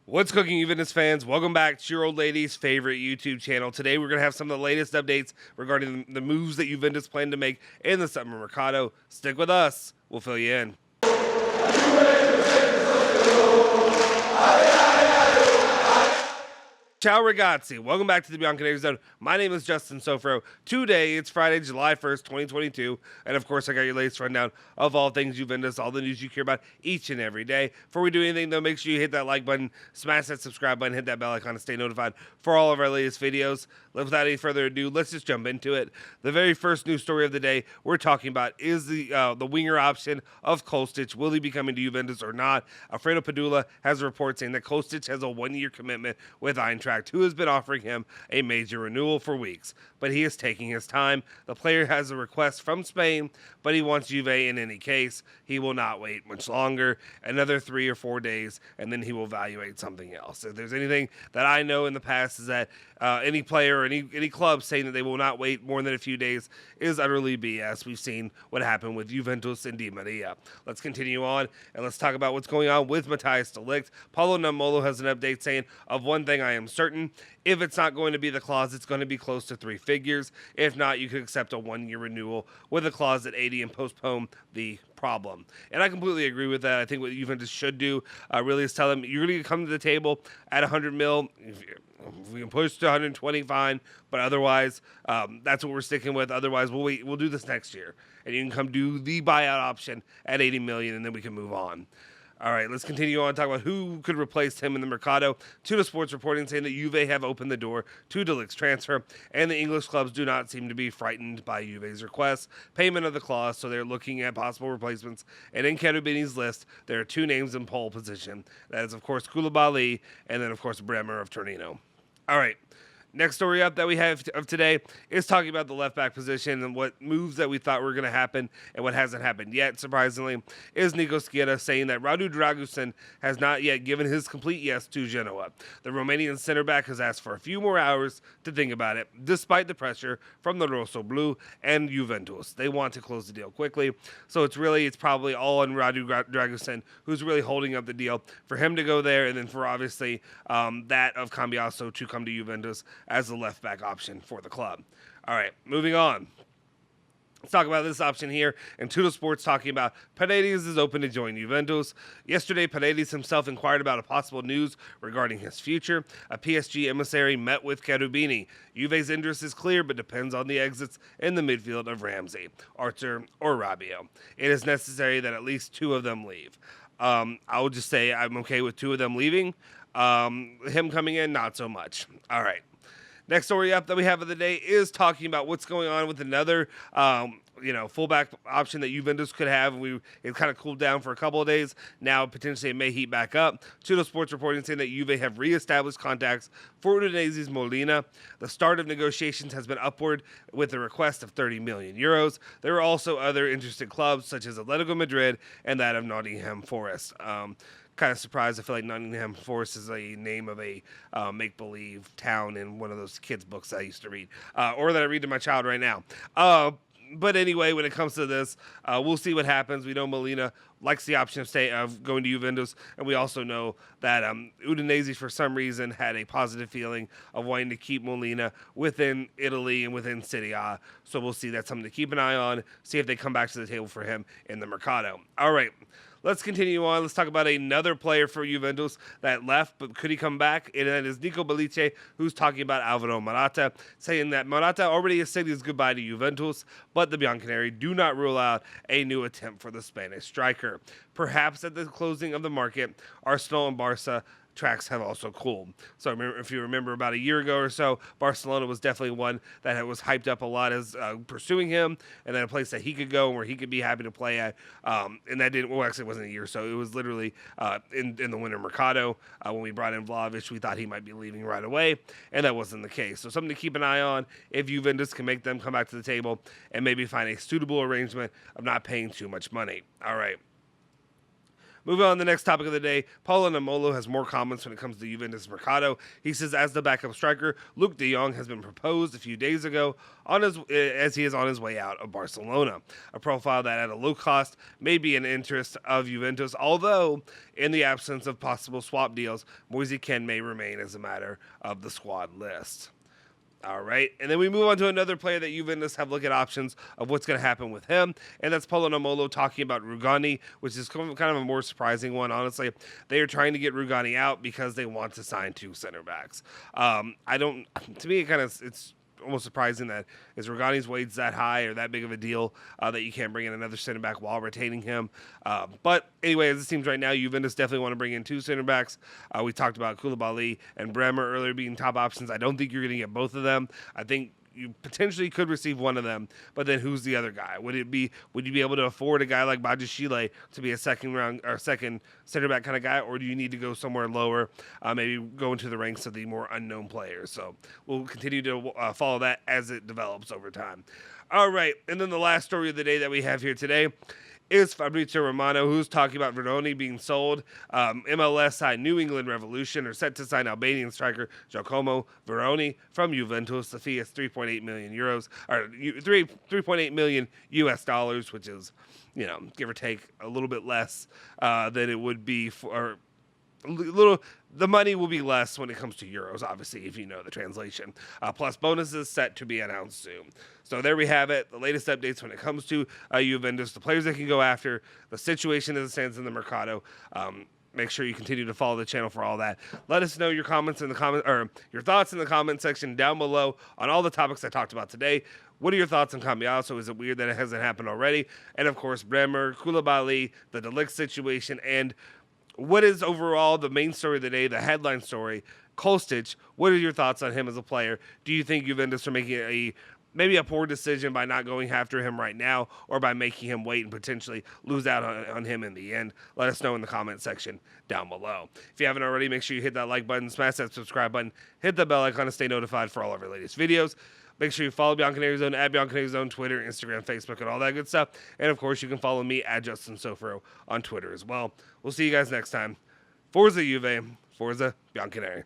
What's cooking, Juventus fans? Welcome back to your old lady's favorite YouTube channel. Today we're going to have some of the latest updates regarding the moves that Juventus plan to make in the summer mercado. Stick with us. We'll fill you in. Ciao ragazzi, welcome back to the Bianconeri Zone. My name is Justin Sofro. Today, it's Friday, July 1st, 2022, and of course I got your latest rundown of all things Juventus, all the news you care about each and every day. Before we do anything though, make sure you hit that like button, smash that subscribe button, hit that bell icon to stay notified for all of our latest videos. Without any further ado, let's just jump into it. The very first news story of the day we're talking about is the winger option of Kostić. Will he be coming to Juventus or not? Alfredo Padula has a report saying that Kostić has a one-year commitment with Eintracht, who has been offering him a major renewal for weeks. But he is taking his time. The player has a request from Spain, but he wants Juve in any case. He will not wait much longer, another 3 or 4 days, and then he will evaluate something else. If there's anything that I know in the past is that any player or any club saying that they will not wait more than a few days is utterly BS. We've seen what happened with Juventus and Di Maria. Let's continue on, and let's talk about what's going on with Matthijs de Ligt. Paulo Namolo has an update saying, of one thing I am certain, if it's not going to be the clause, it's going to be close to 3 figures. If not, you could accept a 1-year renewal with a clause at 80 and postpone the problem. And I completely agree with that. I think what Juventus should do really is tell them, you're going to come to the table at 100 mil. If we can push to 120, fine. But otherwise, that's what we're sticking with. Otherwise, we'll wait. We'll do this next year. And you can come do the buyout option at 80 million, and then we can move on. All right, let's continue on and talk about who could replace him in the mercado. Tutto Sports reporting saying that Juve have opened the door to De Ligt's transfer, and the English clubs do not seem to be frightened by Juve's request. Payment of the clause, so they're looking at possible replacements. And in Cherubini's list, there are 2 names in pole position. That is, of course, Koulibaly, and then, of course, Bremer of Torino. All right. Next story up that we have of today is talking about the left back position and what moves that we thought were going to happen and what hasn't happened yet, surprisingly, is Nico Schietta saying that Radu Dragusin has not yet given his complete yes to Genoa. The Romanian center back has asked for a few more hours to think about it, despite the pressure from the Rosso Blue and Juventus. They want to close the deal quickly, so it's probably all on Radu Dragusin, who's really holding up the deal for him to go there, and then for obviously that of Cambiaso to come to Juventus as the left back option for the club. All right, moving on. Let's talk about this option here. And Tutto Sports talking about Paredes is open to join Juventus. Yesterday, Paredes himself inquired about a possible news regarding his future. A PSG emissary met with Cherubini. Juve's interest is clear, but depends on the exits in the midfield of Ramsey, Archer, or Rabiot. It is necessary that at least 2 of them leave. I will just say I'm okay with 2 of them leaving. Him coming in, not so much. All right. Next story up that we have of the day is talking about what's going on with another, fullback option that Juventus could have. It kind of cooled down for a couple of days. Now, potentially, it may heat back up. Tutto Sports reporting saying that Juve have reestablished contacts for Udinese's Molina. The start of negotiations has been upward with a request of 30 million euros. There are also other interested clubs, such as Atletico Madrid and that of Nottingham Forest. Kind of surprised. I feel like Nottingham Forest is a name of a make-believe town in one of those kids' books I used to read, or that I read to my child right now. But anyway, when it comes to this, we'll see what happens. We know Molina likes the option of going to Juventus, and we also know that Udinese, for some reason, had a positive feeling of wanting to keep Molina within Italy and within Serie A. So we'll see. That's something to keep an eye on, see if they come back to the table for him in the mercado. All right. Let's continue on. Let's talk about another player for Juventus that left, but could he come back? And that is Nico Bellice, who's talking about Alvaro Morata, saying that Morata already has said his goodbye to Juventus, but the Bianconeri do not rule out a new attempt for the Spanish striker. Perhaps at the closing of the market, Arsenal and Barca tracks have also cooled. So if you remember about a year ago or so, Barcelona was definitely one that was hyped up a lot as pursuing him, and then a place that he could go and where he could be happy to play at. And that didn't, well, actually it wasn't a year, so it was literally in the winter mercado. When we brought in Vlahovic, we thought he might be leaving right away, and that wasn't the case. So something to keep an eye on if Juventus can make them come back to the table and maybe find a suitable arrangement of not paying too much money. All right. Moving on to the next topic of the day, Paulo Namolo has more comments when it comes to Juventus Mercado. He says, as the backup striker, Luke de Jong has been proposed a few days ago as he is on his way out of Barcelona. A profile that at a low cost may be an interest of Juventus, although in the absence of possible swap deals, Moise Kean may remain as a matter of the squad list. All right, and then we move on to another player that Juventus have looked at options of what's going to happen with him, and that's Paulo Namolo talking about Rugani, which is kind of a more surprising one, honestly. They are trying to get Rugani out because they want to sign 2 center backs. To me, it's almost surprising that is Rugani's wage that high or that big of a deal that you can't bring in another center back while retaining him. But anyway, as it seems right now, Juventus definitely want to bring in 2 center backs. We talked about Koulibaly and Bremer earlier being top options. I don't think you're going to get both of them. I think you potentially could receive one of them, but then who's the other guy? Would you be able to afford a guy like Bajashile to be a second center back kind of guy, or do you need to go somewhere lower, maybe go into the ranks of the more unknown players? So we'll continue to follow that as it develops over time. All right, and then the last story of the day that we have here today is Fabrizio Romano, who's talking about Verdoni being sold. MLS side New England Revolution are set to sign Albanian striker Giacomo Veroni from Juventus. The fee is 3.8 million euros, or 3.8 million US dollars, which is, give or take a little bit less than it would be for. The money will be less when it comes to euros, obviously, if you know the translation. Plus bonuses set to be announced soon. So there we have it. The latest updates when it comes to Juventus, the players they can go after, the situation as it stands in the Mercado. Make sure you continue to follow the channel for all that. Let us know your comments in the or your thoughts in the comment section down below on all the topics I talked about today. What are your thoughts on Cambiaso? Is it weird that it hasn't happened already? And of course, Bremer, Koulibaly, the De Ligt situation, and what is overall the main story of the day, the headline story, Kostić? What are your thoughts on him as a player? Do you think Juventus are making maybe a poor decision by not going after him right now, or by making him wait and potentially lose out on him in the end? Let us know in the comment section down below. If you haven't already, make sure you hit that like button, smash that subscribe button, hit the bell icon to stay notified for all of our latest videos. Make sure you follow Bianconeri Zone at Bianconeri Zone, Twitter, Instagram, Facebook, and all that good stuff. And, of course, you can follow me at Justin Sofro on Twitter as well. We'll see you guys next time. Forza Juve, Forza Bianconeri.